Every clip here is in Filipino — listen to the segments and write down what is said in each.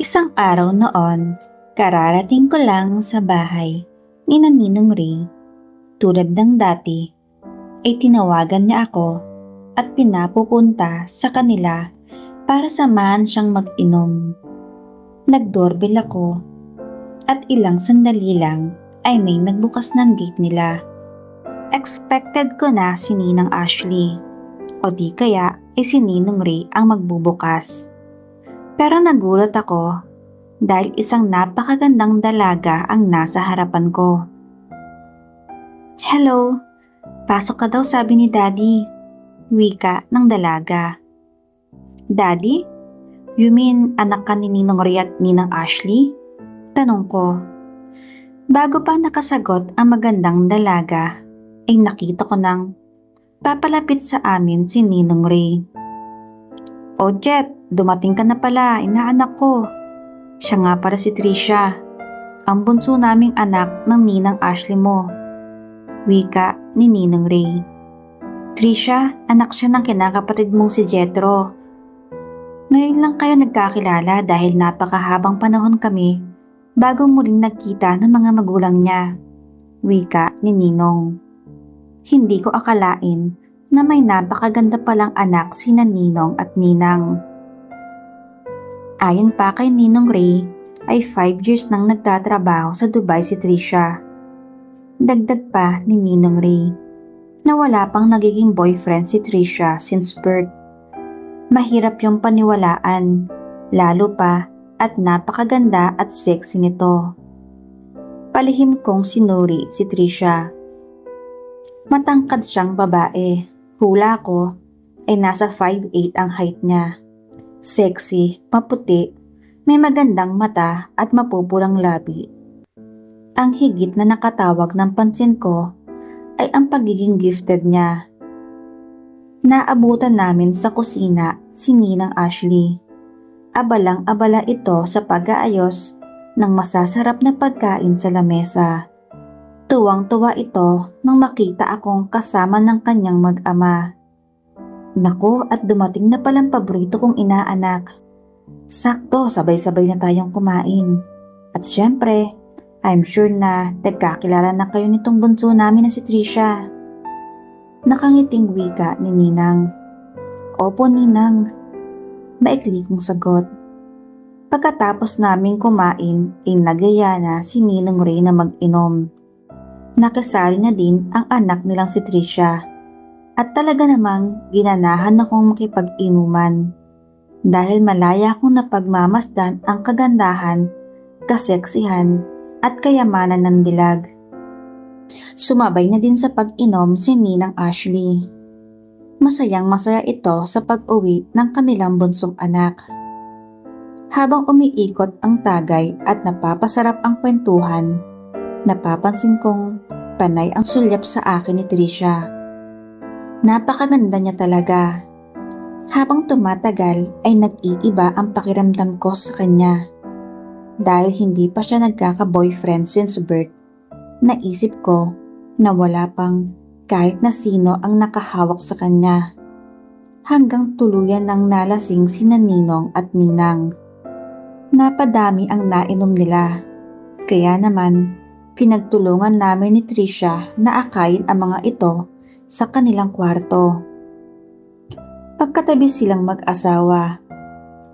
Isang araw noon, kararating ko lang sa bahay ni Ninong Ray. Tulad ng dati, ay tinawagan niya ako at pinapupunta sa kanila para samahan siyang mag-inom. Nag-doorbell ako at ilang sandali lang ay may nagbukas ng gate nila. Expected ko na si Ninang Ashley o di kaya ay si Ninong Ray ang magbubukas. Pero nagulat ako dahil isang napakagandang dalaga ang nasa harapan ko. "Hello, pasok ka daw sabi ni Daddy," wika ng dalaga. "Daddy? You mean anak ka ni Ninong Ray at Ninang Ashley?" Tanong ko. Bago pa nakasagot ang magandang dalaga, ay nakita ko nang papalapit sa amin si Ninong Ray. "O Jet, dumating ka na pala, inaanak ko. Siya nga para si Trisha, ang bunso naming anak ng Ninang Ashley mo," wika ni Ninong Ray. "Trisha, anak siya ng kinakapatid mong si Jethro. Ngayon lang kayo nagkakilala dahil napakahabang panahon kami bago muling nagkita ng mga magulang niya," wika ni Ninong. Hindi ko akalain na may napakaganda palang anak sina Ninong at Ninang. Ayon pa kay Ninong Ray, ay 5 years nang nagtatrabaho sa Dubai si Trisha. Dagdag pa ni Ninong Ray na wala pang nagiging boyfriend si Trisha since birth. Mahirap yung paniwalaan, lalo pa at napakaganda at sexy nito. Palihim kong sinuri si Trisha. Matangkad siyang babae. Hula ko ay nasa 5'8" ang height niya. Sexy, maputi, may magandang mata at mapupulang labi. Ang higit na nakatawag ng pansin ko ay ang pagiging gifted niya. Naabutan namin sa kusina si Ninang Ashley. Abalang-abala ito sa pag-aayos ng masasarap na pagkain sa lamesa. Tuwang-tuwa ito nang makita akong kasama ng kanyang mag-ama. Naku, at dumating na palang paborito kong inaanak. Sakto, sabay-sabay na tayong kumain. At syempre, I'm sure na nagkakilala na kayo nitong bunso namin na si Trisha. Nakangiting wika ni Ninang. "Opo, Ninang," maikli kong sagot. Pagkatapos naming kumain, ay nagyaya na si Ninong Ray na mag-inom. Nakasali na din ang anak nilang si Trisha. At talaga namang ginanahan akong makipag-inuman dahil malaya akong napagmamasdan ang kagandahan, kaseksihan at kayamanan ng dilag. Sumabay na din sa pag-inom si Ninang Ashley. Masayang-masaya ito sa pag-uwi ng kanilang bunsong anak. Habang umiikot ang tagay at napapasarap ang kwentuhan, napapansin kong panay ang sulyap sa akin ni Trisha. Napakaganda niya talaga. Habang tumatagal ay nag-iiba ang pakiramdam ko sa kanya. Dahil hindi pa siya nagkaka-boyfriend since birth, naisip ko na wala pang kahit na sino ang nakahawak sa kanya. Hanggang tuluyan ng nalasing sina Ninong at Ninang. Napadami ang nainom nila. Kaya naman, pinagtulungan namin ni Trisha na akayin ang mga ito sa kanilang kwarto. Pagkatabi silang mag-asawa,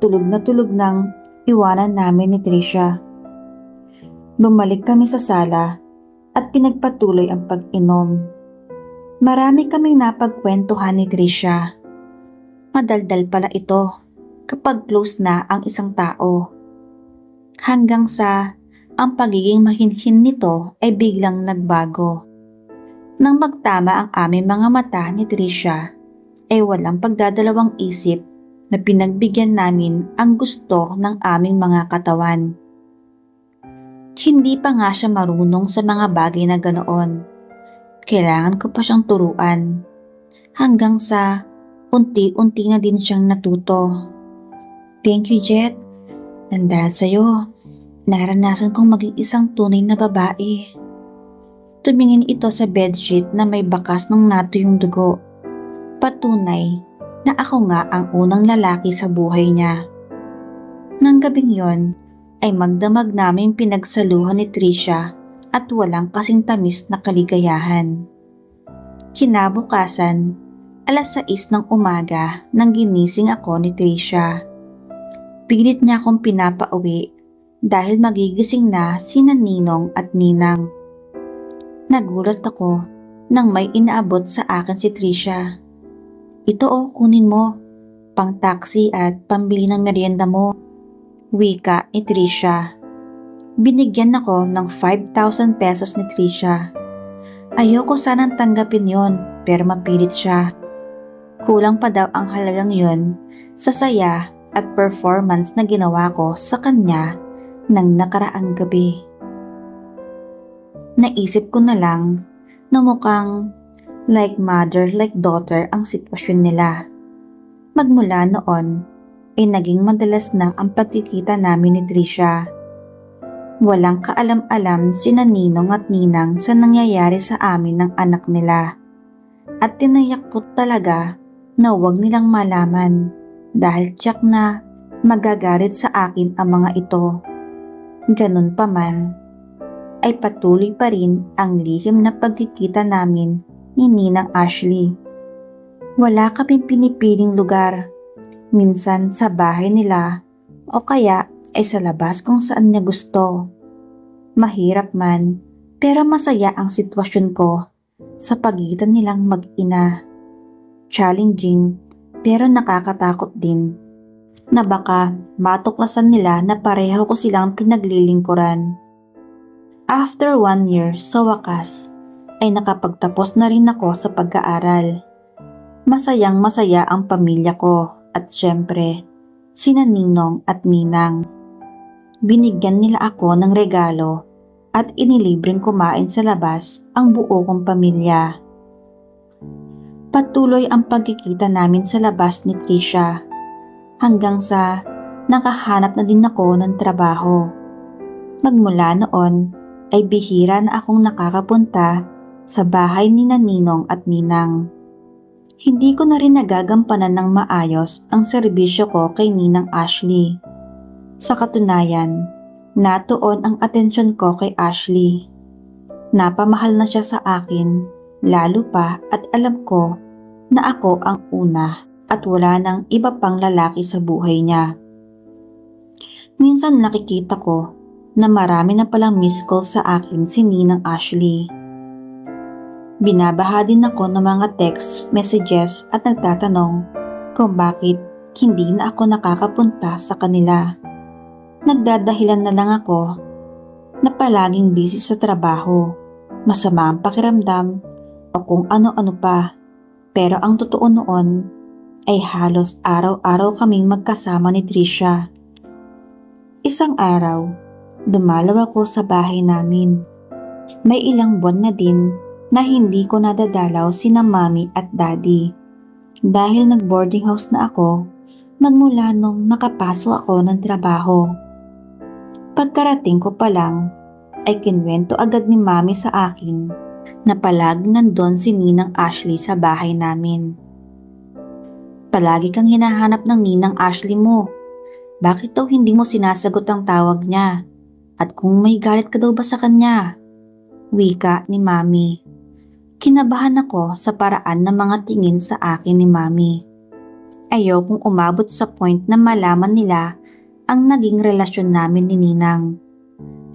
tulog nang iwanan namin ni Trisha. Bumalik kami sa sala at pinagpatuloy ang pag-inom. Marami kaming napagkwentuhan ni Trisha. Madaldal pala ito kapag close na ang isang tao. Hanggang sa ang pagiging mahinhin nito ay biglang nagbago. Nang magtama ang aming mga mata ni Trisha, ay walang pagdadalawang isip na pinagbigyan namin ang gusto ng aming mga katawan. Hindi pa nga siya marunong sa mga bagay na ganoon. Kailangan ko pa siyang turuan. Hanggang sa unti-unti na din siyang natuto. Thank you, Jet. Dahil sa'yo, naranasan kong maging isang tunay na babae. Tumingin ito sa bedsheet na may bakas ng natuyong dugo. Patunay na ako nga ang unang lalaki sa buhay niya. Nang gabing yon ay magdamag naming pinagsaluhan ni Trisha at walang kasing tamis na kaligayahan. Kinabukasan, alas 6 ng umaga nang ginising ako ni Trisha. Pilit niya akong pinapauwi dahil magigising na sina Ninong at Ninang. Nagulat ako nang may inaabot sa akin si Trisha. "Ito kunin mo, pang taxi at pambili ng merienda mo," wika ni Trisha. Binigyan ako ng 5,000 pesos ni Trisha. Ayoko sanang tanggapin yon pero mapilit siya. Kulang pa daw ang halagang yon sa saya at performance na ginawa ko sa kanya ng nakaraang gabi. Naisip ko na lang na mukhang like mother like daughter ang sitwasyon nila. Magmula noon ay naging madalas na ang pagkikita namin ni Trisha. Walang kaalam-alam sina Ninong at Ninang sa nangyayari sa amin ng anak nila. At tinayak ko talaga na huwag nilang malaman dahil tiyak na magagalit sa akin ang mga ito. Ganun pa man, ay patuloy pa rin ang lihim na pagkikita namin ni Ninang Ashley. Wala kaming pinipiling lugar, minsan sa bahay nila o kaya ay sa labas kung saan niya gusto. Mahirap man, pero masaya ang sitwasyon ko sa pagitan nilang mag-ina. Challenging, pero nakakatakot din na baka matuklasan nila na pareho ko silang pinaglilingkuran. After 1 year, sa wakas, ay nakapagtapos na rin ako sa pag-aaral. Masayang masaya ang pamilya ko at syempre, sina Ninong at Ninang. Binigyan nila ako ng regalo at inilibreng kumain sa labas ang buo kong pamilya. Patuloy ang pagkikita namin sa labas ni Trisha hanggang sa nakahanap na din ako ng trabaho. Magmula noon ay bihira na akong nakakapunta sa bahay ni Ninong at Ninang. Hindi ko na rin nagagampanan ng maayos ang serbisyo ko kay Ninang Ashley. Sa katunayan, natuon ang atensyon ko kay Ashley. Napamahal na siya sa akin, lalo pa at alam ko na ako ang una at wala nang iba pang lalaki sa buhay niya. Minsan nakikita ko na marami na palang missed call sa akin si Ninang Ashley. Binabaha din ako ng mga text messages at nagtatanong kung bakit hindi na ako nakakapunta sa kanila. Nagdadahilan na lang ako na palaging busy sa trabaho, masama ang pakiramdam o kung ano-ano pa. Pero ang totoo noon ay halos araw-araw kaming magkasama ni Trisha. Isang araw, dumalaw ako sa bahay namin. May ilang buwan na din na hindi ko nadadalaw sina Mommy at Daddy dahil nag-boarding house na ako magmula nung makapasok ako ng trabaho. Pagkarating ko pa lang ay kinwento agad ni Mommy sa akin na palagi nandun si Ninang Ashley sa bahay namin. "Palagi kang hinahanap ng Ninang Ashley mo. Bakit daw hindi mo sinasagot ang tawag niya? At kung may galit ka daw ba sa kanya?" wika ni Mommy. Kinabahan ako sa paraan ng mga tingin sa akin ni Mommy. Ayokong umabot sa point na malaman nila ang naging relasyon namin ni Ninang.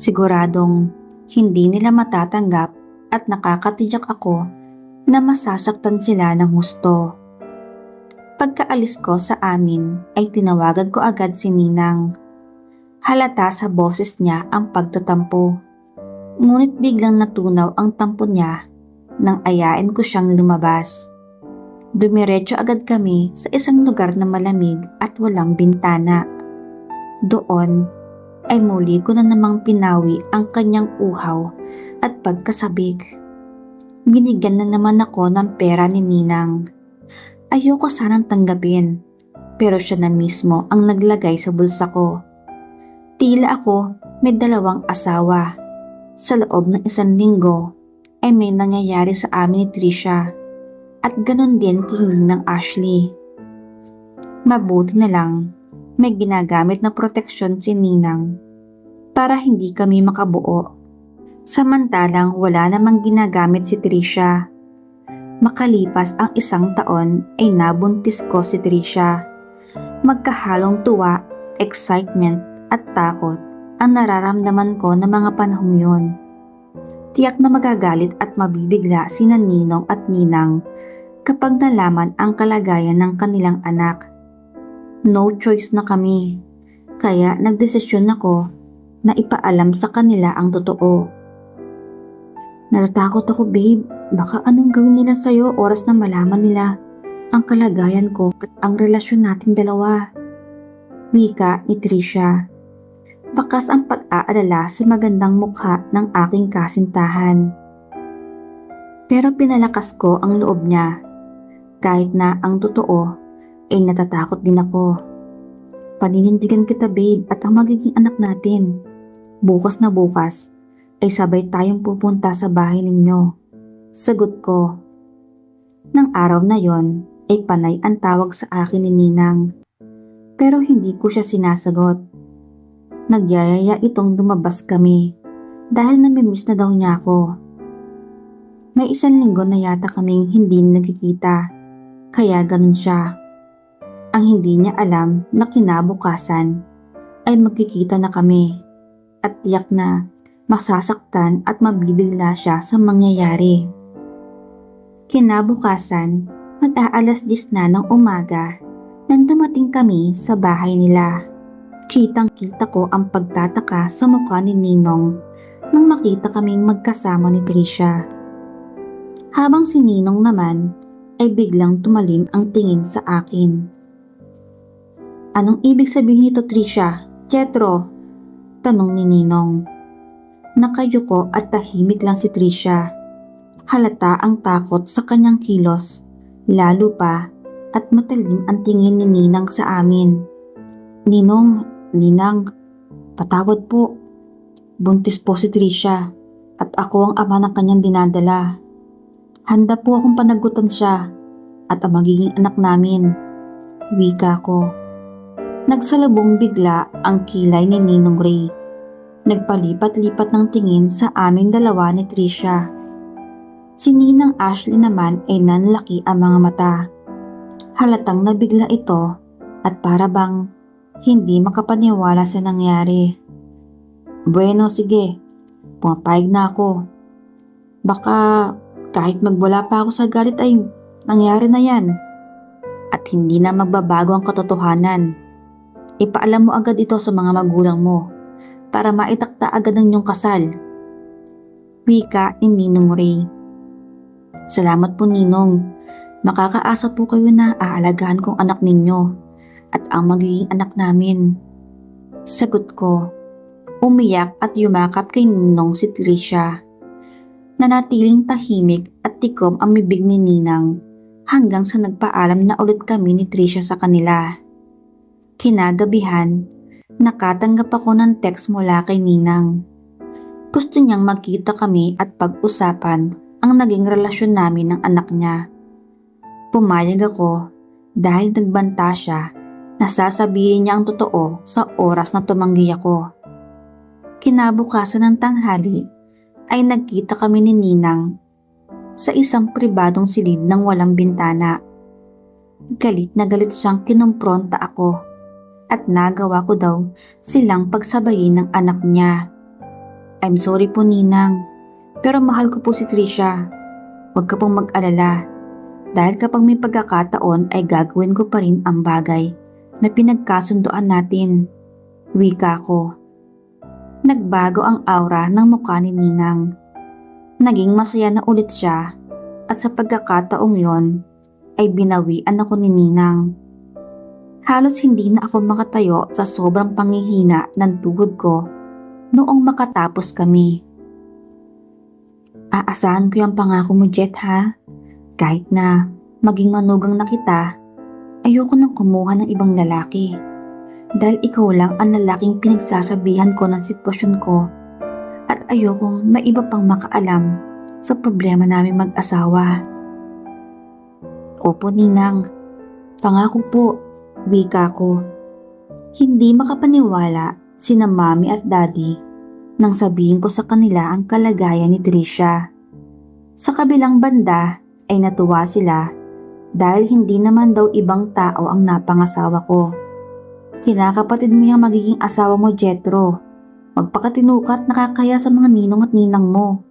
Siguradong hindi nila matatanggap at nakakatiyak ako na masasaktan sila ng husto. Pagkaalis ko sa amin ay tinawagan ko agad si Ninang. Halata sa boses niya ang pagtatampo. Ngunit biglang natunaw ang tampo niya nang ayain ko siyang lumabas. Dumiretso agad kami sa isang lugar na malamig at walang bintana. Doon ay muli ko na namang pinawi ang kanyang uhaw at pagkasabik. Binigyan na naman ako ng pera ni Ninang. Ayoko sanang tanggapin, pero siya na mismo ang naglagay sa bulsa ko. Tila ako may 2 asawa. Sa loob ng 1 linggo ay may nangyayari sa amin ni Trisha at ganun din kay Ninang Ashley. Mabuti na lang May ginagamit na proteksyon si Ninang para hindi kami makabuo. Samantalang wala namang ginagamit si Trisha. Makalipas ang 1 taon ay nabuntis ko si Trisha. Magkahalong tuwa, excitement at takot ang nararamdaman ko ng mga panahong yun. Tiyak na magagalit at mabibigla sina Ninong at Ninang kapag nalaman ang kalagayan ng kanilang anak. No choice na kami, kaya nagdesisyon ako na ipaalam sa kanila ang totoo. Natatakot ako, babe. Baka anong gawin nila sa'yo oras na malaman nila ang kalagayan ko at ang relasyon nating dalawa. Wika ni Trisha. Bakas ang pag-aalala sa magandang mukha ng aking kasintahan. Pero pinalakas ko ang loob niya. Kahit na ang totoo ay natatakot din ako. Paninindigan kita, babe, at ang magiging anak natin. Bukas na bukas ay sabay tayong pupunta sa bahay ninyo. Sagot ko. Nang araw na yon ay panay ang tawag sa akin ni Ninang. Pero hindi ko siya sinasagot. Nagyayaya itong lumabas kami dahil namimiss na daw niya ako. May 1 linggo na yata kaming hindi nagkikita, kaya ganun siya. Ang hindi niya alam na kinabukasan ay magkikita na kami at tiyak na masasaktan at mabibigla siya sa mangyayari. Kinabukasan, mag-aalas 10 na ng umaga nang dumating kami sa bahay nila. Kitang-kita ko ang pagtataka sa mukha ni Ninong nang makita kaming magkasama ni Trisha. Habang si Ninong naman ay biglang tumalim ang tingin sa akin. Anong ibig sabihin nito, Trisha? Jetro? Tanong ni Ninong. Nakayuko at tahimik lang si Trisha. Halata ang takot sa kanyang kilos, lalo pa at matalim ang tingin ni Ninang sa amin. Ninong, Ninang, patawad po. Buntis po si Trisha at ako ang ama ng kanyang dinadala. Handa po akong panagutan siya at ang magiging anak namin. Wika ko. Nagsalubong bigla ang kilay ni Ninong Ray. Nagpalipat-lipat ng tingin sa aming dalawa ni Trisha. Si Ninang Ashley naman ay nanlaki ang mga mata. Halatang nabigla ito at para bang hindi makapaniwala sa nangyari. Bueno, sige. Pumapayag na ako. Baka kahit magwala pa ako sa galit ay nangyari na yan. At hindi na magbabago ang katotohanan. Ipaalam mo agad ito sa mga magulang mo para maitakda agad ang inyong kasal. Wika ni Ninong Ray. Salamat po, Ninong. Makakaasa po kayo na aalagaan kong anak ninyo at ang magiging anak namin. Sagot ko. Umiyak at yumakap kay Ninong si Trisha. Nanatiling tahimik at tikom ang bibig ni Ninang hanggang sa nagpaalam na ulit kami ni Trisha sa kanila. Kinagabihan, nakatanggap ako ng text mula kay Ninang. Gusto niyang magkita kami at pag-usapan ang naging relasyon namin ng anak niya. Pumayag ako dahil nagbanta siya na sasabihin niya ang totoo sa oras na tumanggi ako. Kinabukasan ng tanghali ay nagkita kami ni Ninang sa isang pribadong silid ng walang bintana. Galit na galit siyang kinumpronta ako at nagawa ko daw silang pagsabayin ng anak niya. I'm sorry po, Ninang, pero mahal ko po si Trisha. Huwag ka pong mag-alala dahil kapag may pagkakataon ay gagawin ko pa rin ang bagay na pinagkasunduan natin. Wika ko. Nagbago ang aura ng mukha ni Ninang. Naging masaya na ulit siya at sa pagkakataong yon ay binawian ako ni Ninang. Halos hindi na ako makatayo sa sobrang panghihina ng tuhod ko noong makatapos kami. Aasahan ko yung pangako mo, Jet, ha? Kahit na maging manugang na kita, ayoko nang kumuha ng ibang lalaki. Dahil ikaw lang ang lalaking pinagsasabihan ko ng sitwasyon ko at ayokong may iba pang makaalam sa problema namin mag-asawa. Opo, Ninang. Pangako po. Wika ko. Hindi makapaniwala sina Mommy at Daddy nang sabihin ko sa kanila ang kalagayan ni Trisha. Sa kabilang banda ay natuwa sila dahil hindi naman daw ibang tao ang napangasawa ko. Kinakapatid mo yung magiging asawa mo, Jethro. Magpakatinukat, nakakaya sa mga ninong at ninang mo.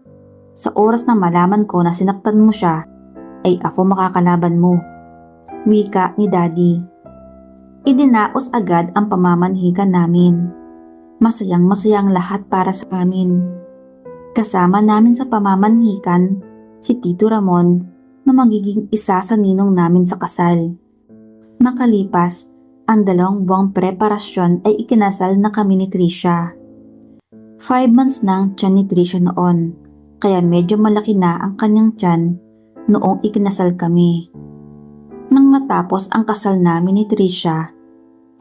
Sa oras na malaman ko na sinaktan mo siya, ay ako makakalaban mo. Wika ni Daddy. Idinaos agad ang pamamanhikan namin. Masayang-masayang lahat para sa amin. Kasama namin sa pamamanhikan si Tito Ramon na magiging isa sa ninong namin sa kasal. Makalipas ang 2 buwang preparasyon ay ikinasal na kami ni Trisha. 5 months na ang tiyan ni Trisha noon, kaya medyo malaki na ang kanyang tiyan noong ikinasal kami. Nang matapos ang kasal namin ni Trisha,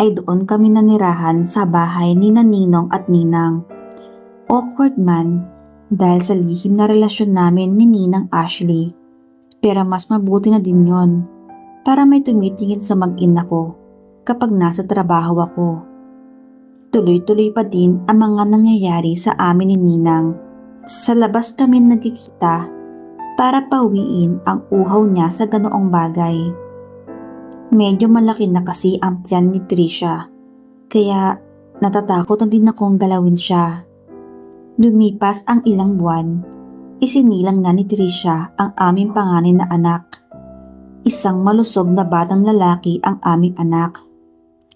ay doon kami nanirahan sa bahay ni Ninong at Ninang. Awkward man dahil sa lihim na relasyon namin ni Ninang Ashley, pero mas mabuti na din yon para may tumitingin sa mag-ina ko kapag nasa trabaho ako. Tuloy-tuloy pa din ang mga nangyayari sa amin ni Ninang. Sa labas kami nagkikita para pauwiin ang uhaw niya sa ganoong bagay. Medyo malaki na kasi ang tiyan ni Trisha, kaya natatakot na din akong galawin siya. Lumipas ang ilang buwan, isinilang na ni Trisha ang aming panganay na anak. Isang malusog na batang lalaki ang aming anak.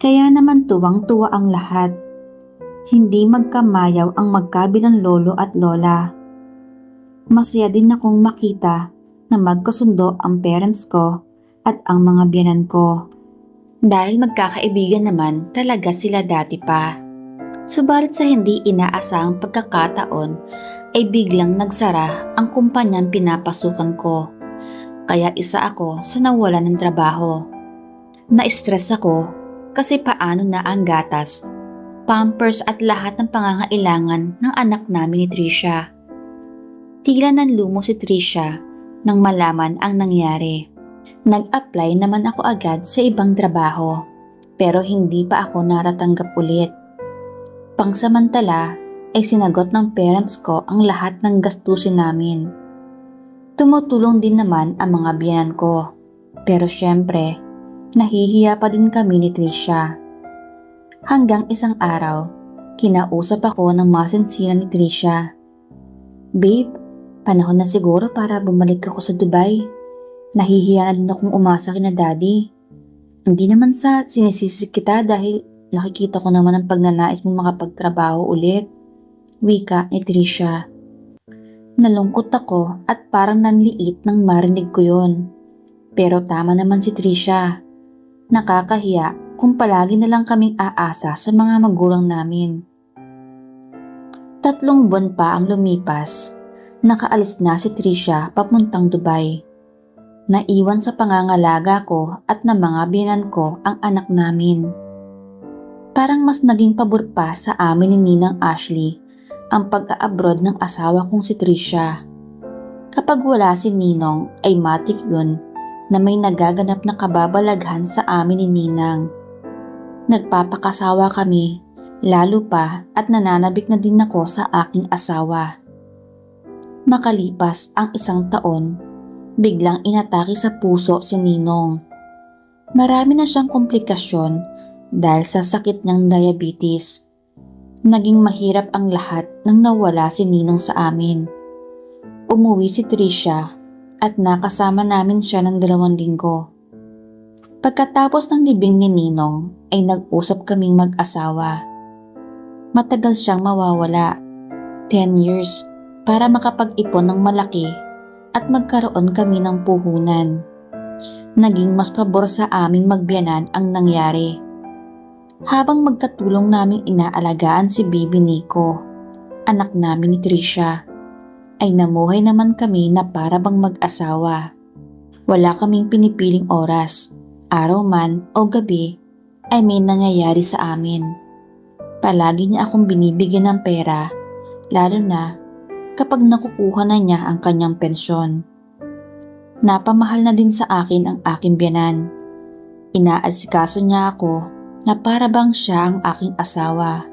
Kaya naman tuwang-tuwa ang lahat. Hindi magkamayaw ang magkabilang lolo at lola. Masaya din akong makita na magkasundo ang parents ko at ang mga biyenan ko. Dahil magkakaibigan naman talaga sila dati pa. Subalit sa hindi inaasahang pagkakataon ay biglang nagsara ang kumpanyang pinapasukan ko. Kaya isa ako sa nawalan ng trabaho. Na-stress ako kasi paano na ang gatas, pampers at lahat ng pangangailangan ng anak namin ni Trisha. Tila nanlumo si Trisha nang malaman ang nangyari. Nag-apply naman ako agad sa ibang trabaho pero hindi pa ako natatanggap ulit. Pangsamantala ay sinagot ng parents ko ang lahat ng gastusin namin. Tumutulong din naman ang mga biyenan ko pero syempre nahihiya pa din kami ni Trisha. Hanggang isang araw, kinausap ako ng masinsinan ni Trisha. Babe, panahon na siguro para bumalik ako sa Dubai. Nahihiya na din akong umasa kina Daddy. Hindi naman sa sinisisi kita dahil nakikita ko naman ang pagnanais mong makapagtrabaho ulit. Wika ni Trisha. Nalungkot ako at parang nanliit nang marinig ko yon. Pero tama naman si Trisha. Nakakahiya kung palagi na lang kaming aasa sa mga magulang namin. 3 buwan pa ang lumipas. Nakaalis na si Trisha papuntang Dubai. Naiwan sa pangangalaga ko at ng mga biyenan ko ang anak namin. Parang mas naging pabor pa sa amin ni Ninang Ashley ang pag-a-abroad ng asawa kong si Trisha. Kapag wala si Ninong ay matik yun na may nagaganap na kababalaghan sa amin ni Ninang. Nagpapakasawa kami, lalo pa at nananabik na din ako sa aking asawa. Makalipas ang 1 taon, biglang inatake sa puso si Ninong. Marami na siyang komplikasyon dahil sa sakit niyang diabetes. Naging mahirap ang lahat nang nawala si Ninong sa amin. Umuwi si Trisha at nakasama namin siya ng 2 linggo. Pagkatapos ng libing ni Ninong ay nag-usap kaming mag-asawa. Matagal siyang mawawala, 10 years, para makapag-ipon ng malaki at magkaroon kami ng puhunan. Naging mas pabor sa aming magbiyanan ang nangyari. Habang magkatulong naming inaalagaan si Baby Nico, anak namin ni Trisha, ay namuhay naman kami na para bang mag-asawa. Wala kaming pinipiling oras, araw man o gabi ay may nangyayari sa amin. Palagi niya akong binibigyan ng pera, lalo na kapag nakukuha na niya ang kanyang pensyon. Napamahal na din sa akin ang aking biyanan. Inaasikaso niya ako na para bang siya ang aking asawa.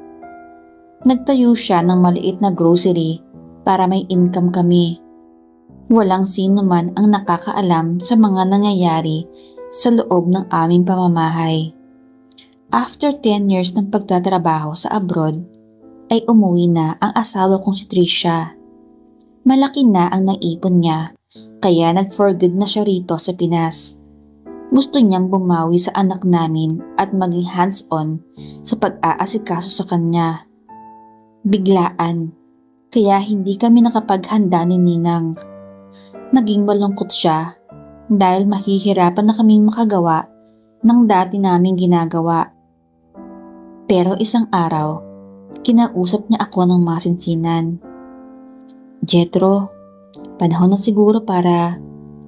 Nagtayo siya ng maliit na grocery para may income kami. Walang sino man ang nakakaalam sa mga nangyayari sa loob ng aming pamamahay. After 10 years ng pagtatrabaho sa abroad, ay umuwi na ang asawa kong si Trisha. Malaki na ang naipon niya, kaya nag-for good na siya rito sa Pinas. Gusto niyang bumawi sa anak namin at maging hands-on sa pag-aasikaso sa kanya. Biglaan, kaya hindi kami nakapaghanda ni Ninang. Naging malungkot siya dahil mahihirapan na kaming makagawa ng dati naming ginagawa. Pero isang araw, kinausap niya ako ng masinsinan. Jethro, panahon na siguro para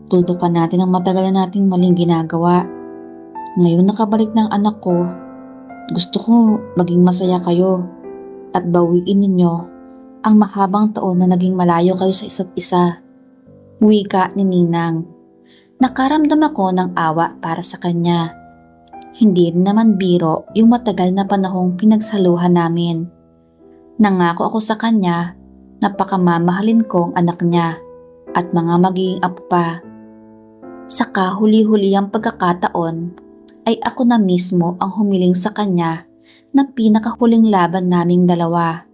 tutukan natin ang matagal na nating maling ginagawa. Ngayon nakabalik ng anak ko, gusto ko maging masaya kayo at bawiin ninyo ang mahabang taon na naging malayo kayo sa isa't isa. Wika ni Ninang. Nakaramdam ako ng awa para sa kanya. Hindi rin naman biro yung matagal na panahong pinagsaluhan namin. Nangako ako sa kanya na pakamamahalin ko ang anak niya at mga magiging apo pa. Sa kahuli-huli ang pagkakataon ay ako na mismo ang humiling sa kanya ng pinakahuling laban naming dalawa.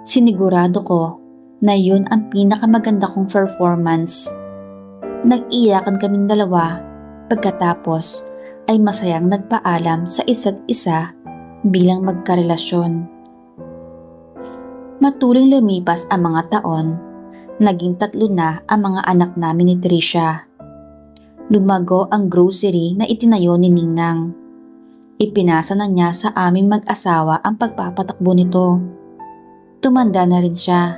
Sinigurado ko na yun ang pinakamaganda kong performance. Nag-iyakan kaming dalawa pagkatapos ay masayang nagpaalam sa isa't isa bilang magkarelasyon. Matuloy lumipas ang mga taon, naging 3 na ang mga anak namin ni Trisha. Lumago ang grocery na itinayo ni Ninang. Ipinasa na niya sa aming mag-asawa ang pagpapatakbo nito. Tumanda na rin siya.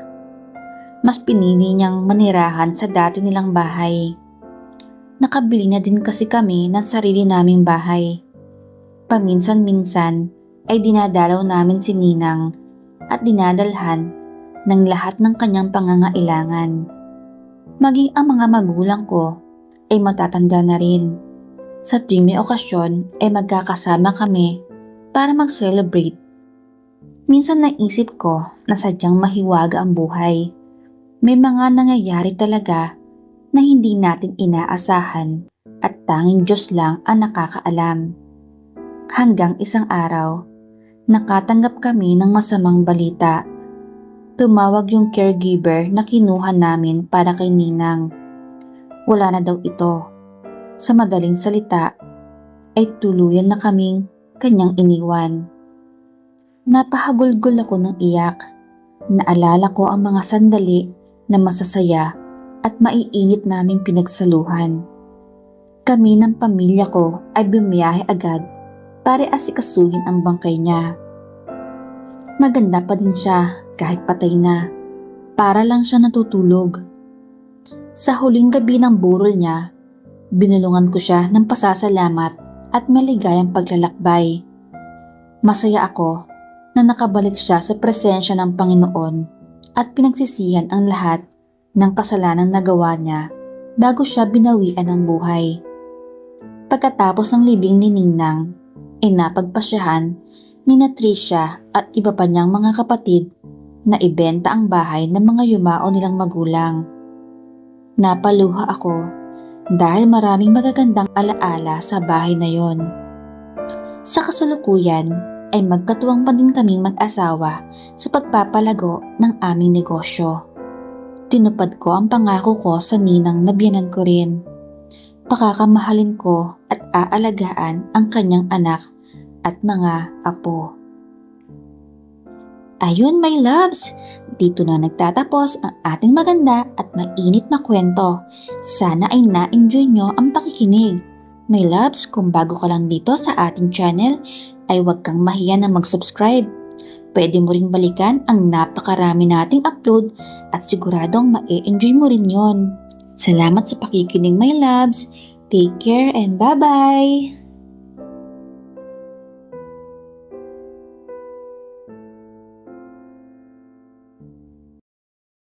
Mas pinili niyang manirahan sa dati nilang bahay. Nakabili na din kasi kami ng sarili naming bahay. Paminsan-minsan ay dinadalaw namin si Ninang at dinadalhan ng lahat ng kanyang pangangailangan. Maging ang mga magulang ko ay matatanda na rin. Sa tuwing may okasyon ay magkakasama kami para mag-celebrate. Minsan naisip ko na sadyang mahiwaga ang buhay. May mga nangyayari talaga na hindi natin inaasahan at tanging Diyos lang ang nakakaalam. Hanggang isang araw, nakatanggap kami ng masamang balita. Tumawag yung caregiver na kinuha namin para kay Ninang. Wala na daw ito. Sa madaling salita, ay tuluyan na kaming kanyang iniwan. Napahagulgol ako ng iyak. Naalala ko ang mga sandali na masasaya at maiinit naming pinagsaluhan. Kami ng pamilya ko ay bumiyahe agad para asikasuhin ang bangkay niya. Maganda pa din siya kahit patay na. Para lang siya natutulog. Sa huling gabi ng burol niya, binulungan ko siya ng pasasalamat at maligayang paglalakbay. Masaya ako na nakabalik siya sa presensya ng Panginoon at pinagsisihan ang lahat ng kasalanang nagawa niya bago siya binawian ng buhay. Pagkatapos ng libing ni Ninang, ay napagpasyahan ni Trisha at iba pa niyang mga kapatid na ibenta ang bahay ng mga yumao nilang magulang. Napaluha ako dahil maraming magagandang alaala sa bahay na yon. Sa kasalukuyan ay magkatuwang pa din kaming mag-asawa sa pagpapalago ng aming negosyo. Tinupad ko ang pangako ko sa ninang na biyenan ko rin. Pakakamahalin ko at aalagaan ang kanyang anak at mga apo. Ayun my loves, dito na nagtatapos ang ating maganda at mainit na kwento. Sana ay na-enjoy nyo ang pakikinig. My loves, kung bago ka lang dito sa ating channel, ay huwag kang mahiya na mag-subscribe. Pwede mo ring balikan ang napakarami nating upload at siguradong ma-enjoy mo rin yon. Salamat sa pakikinig my loves. Take care and bye-bye!